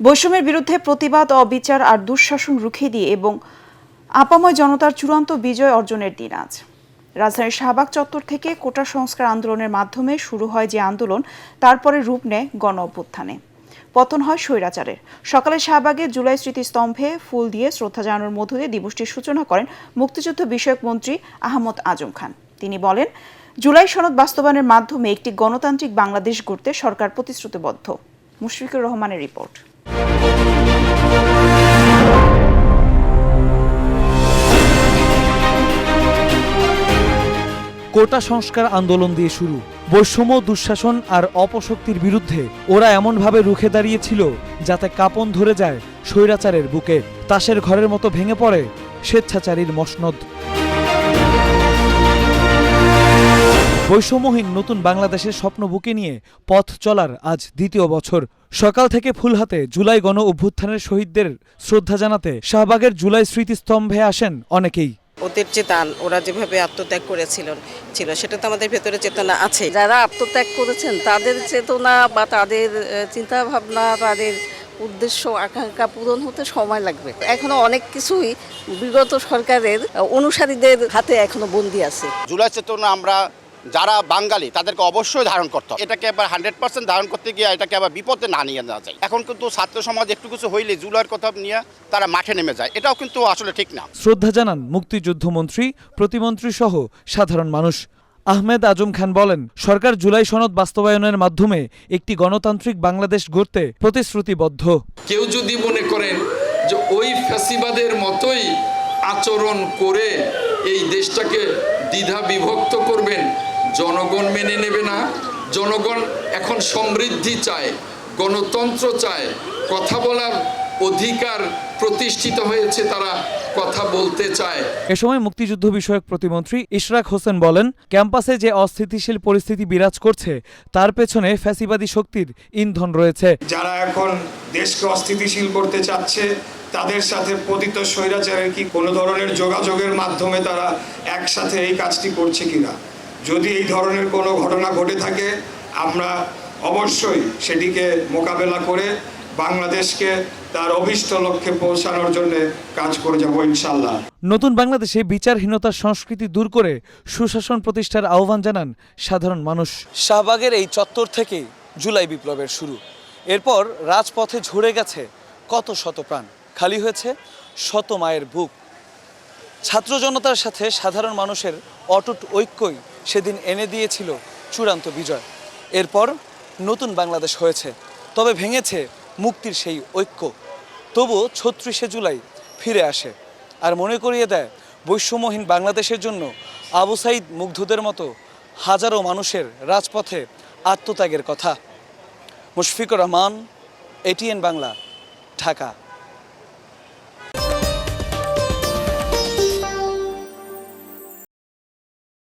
বৈষম্যের বিরুদ্ধে প্রতিবাদ, অবিচার আর দুঃশাসন রুখে দিয়ে এবং আপাময় জনতার চূড়ান্ত বিজয় অর্জনের দিন আজ। রাজধানীর শাহবাগ চত্বর থেকে কোটা সংস্কার আন্দোলনের মাধ্যমে শুরু হয় যে আন্দোলন, তারপরে রূপ নেয় গণ অভ্যুত্থানে। পতন হয় স্বৈরাচারের। সকালে শাহবাগে জুলাই স্মৃতিস্তম্ভে ফুল দিয়ে শ্রদ্ধা জানানোর মধ্য দিয়ে দিবসটির সূচনা করেন মুক্তিযুদ্ধ বিষয়ক মন্ত্রী আহমদ আজম খান। তিনি বলেন, জুলাই সনদ বাস্তবায়নের মাধ্যমে একটি গণতান্ত্রিক বাংলাদেশ গড়তে সরকার প্রতিশ্রুতিবদ্ধ। মুশফিকুর রহমানের রিপোর্ট। কোটা সংস্কার আন্দোলন দিয়ে শুরু। বৈষম্য, দুঃশাসন আর অপশক্তির বিরুদ্ধে ওরা এমনভাবে রুখে দাঁড়িয়েছিল যাতে কাঁপন ধরে যায় স্বৈরাচারের বুকে। তাসের ঘরের মতো ভেঙে পড়ে স্বেচ্ছাচারীর মসনদ। বৈষম্যহীন নতুন বাংলাদেশের স্বপ্ন বুকে নিয়ে পথ চলার আজ দ্বিতীয় বছর। সকাল থেকে ফুল হাতে জুলাই গণ অভ্যুত্থানের শহীদদের শ্রদ্ধা জানাতে শাহবাগের জুলাই স্মৃতিস্তম্ভে আসেন অনেকেই। ওদের যে দান, ওরা যেভাবে আত্মত্যাগ করেছিল সেটা তো আমাদের ভেতরে চেতনা আছে। যারা আত্মত্যাগ করেছেন তাদের চেতনা বা তাদের চিন্তা ভাবনা, তাদের উদ্দেশ্য আকাঙ্ক্ষা পূরণ হতে সময় লাগবে। এখনো অনেক কিছুই বিগত সরকারের অনুসারীদের হাতে এখনো বন্দী আছে। জুলাই চেতনা আমরা যারা বাঙালি তাদেরকে অবশ্যই ধারণ করতে হবে। এটাকে আবার 100% ধারণ করতে গিয়ে এটাকে আবার বিপদে না নিয়ে যাওয়া যায়। এখন কিন্তু ছাত্র সমাজ একটু কিছু হইলে জুলাইয়ের কথা নিয়ে তারা মাঠে নেমে যায়, এটাও কিন্তু আসলে ঠিক না। শ্রদ্ধা জানান মুক্তিযুদ্ধ মন্ত্রী, প্রতিমন্ত্রী সহ সাধারণ মানুষ। আহমেদ আজম খান বলেন, সরকার জুলাই সনদ বাস্তবায়নের মাধ্যমে একটি গণতান্ত্রিক বাংলাদেশ গড়তে প্রতিশ্রুতিবদ্ধ। কেউ যদি মনে করেন যে ওই ফ্যাসিবাদের মতোই আচরণ করে এই দেশটাকে দ্বিধা বিভক্ত করবেন, জনগণ মেনে নেবে না। জনগণ এখন সমৃদ্ধি চায়, গণতন্ত্র চায়, কথা বলার অধিকার প্রতিষ্ঠিত হয়েছে, তারা কথা বলতে চায়। এ সময় মুক্তিযুদ্ধ বিষয়ক প্রতিমন্ত্রী ইশরাক হোসেন বলেন, ক্যাম্পাসে যে অস্থিতিশীল পরিস্থিতি বিরাজ করছে তার পেছনে ফ্যাসিবাদী শক্তির ইন্ধন রয়েছে। যারা এখন দেশকে অস্থিতিশীল করতে চাচ্ছে তাদের সাথে পতিত স্বৈরাচারের কি কোনো ধরনের যোগাযোগের মাধ্যমে তারা একসাথে এই কাজটি করছে কিনা, যদি এই ধরনের কোনো ঘটনা ঘটে থাকে আমরা অবশ্যই সেটিকে মোকাবেলা করে বাংলাদেশকে তার অভিষ্ট লক্ষ্যে পৌঁছানোর জন্য কাজ করে যাব ইনশাআল্লাহ। নতুন বাংলাদেশে বিচারহীনতার সংস্কৃতি দূর করে সুশাসন প্রতিষ্ঠার আহ্বান জানান সাধারণ মানুষ। শাহবাগের এই চত্বর থেকে জুলাই বিপ্লবের শুরু। এরপর রাজপথে ঝরে গেছে কত শত প্রাণ, খালি হয়েছে শত মায়ের বুক। ছাত্র জনতার সাথে সাধারণ মানুষের অটুট ঐক্যই সেদিন এনে দিয়েছিল চূড়ান্ত বিজয়। এরপর নতুন বাংলাদেশ হয়েছে, তবে ভেঙেছে মুক্তির সেই ঐক্য। তবু ৩৬শে জুলাই ফিরে আসে আর মনে করিয়ে দেয় বৈষম্যহীন বাংলাদেশের জন্য আবু সাইদ, মুগ্ধদের মতো হাজারো মানুষের রাজপথে আত্মত্যাগের কথা। মুশফিকুর রহমান, ATN বাংলা, ঢাকা।